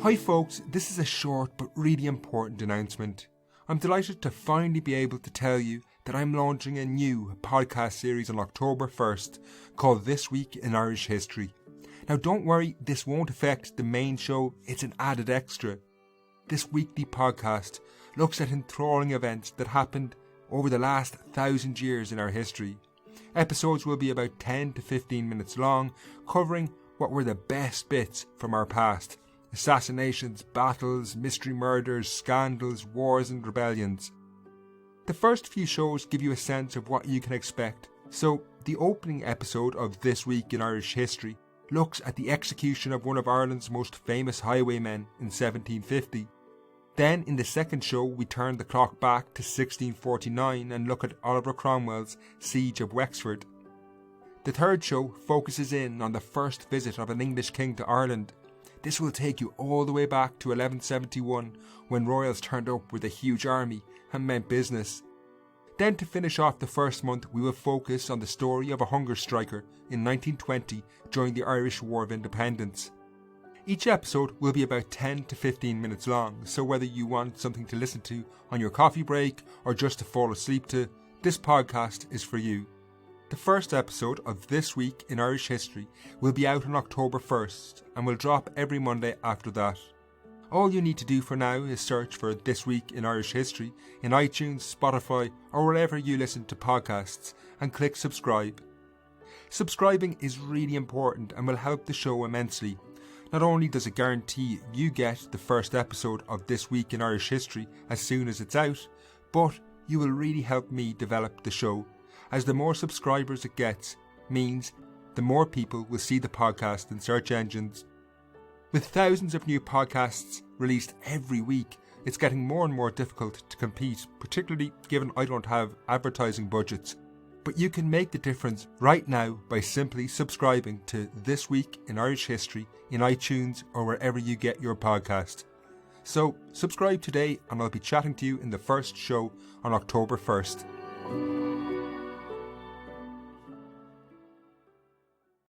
Hi folks, this is a short but really important announcement. I'm delighted to finally be able to tell you that I'm launching a new podcast series on October 1st called This Week in Irish History. Now don't worry, this won't affect the main show, it's an added extra. This weekly podcast looks at enthralling events that happened over the last 1,000 years in our history. Episodes will be about 10 to 15 minutes long, covering what were the best bits from our past. Assassinations, battles, mystery murders, scandals, wars and rebellions. The first few shows give you a sense of what you can expect. So the opening episode of This Week in Irish History looks at the execution of one of Ireland's most famous highwaymen in 1750. Then in the second show we turn the clock back to 1649 and look at Oliver Cromwell's siege of Wexford. The third show focuses in on the first visit of an English king to Ireland. This will take you all the way back to 1171 when royals turned up with a huge army and meant business. Then to finish off the first month we will focus on the story of a hunger striker in 1920 during the Irish War of Independence. Each episode will be about 10 to 15 minutes long, so whether you want something to listen to on your coffee break or just to fall asleep to, this podcast is for you. The first episode of This Week in Irish History will be out on October 1st and will drop every Monday after that. All you need to do for now is search for This Week in Irish History in iTunes, Spotify or wherever you listen to podcasts and click subscribe. Subscribing is really important and will help the show immensely. Not only does it guarantee you get the first episode of This Week in Irish History as soon as it's out, but you will really help me develop the show, as the more subscribers it gets means the more people will see the podcast in search engines. With thousands of new podcasts released every week, it's getting more and more difficult to compete, particularly given I don't have advertising budgets. But you can make the difference right now by simply subscribing to This Week in Irish History in iTunes or wherever you get your podcast. So subscribe today and I'll be chatting to you in the first show on October 1st.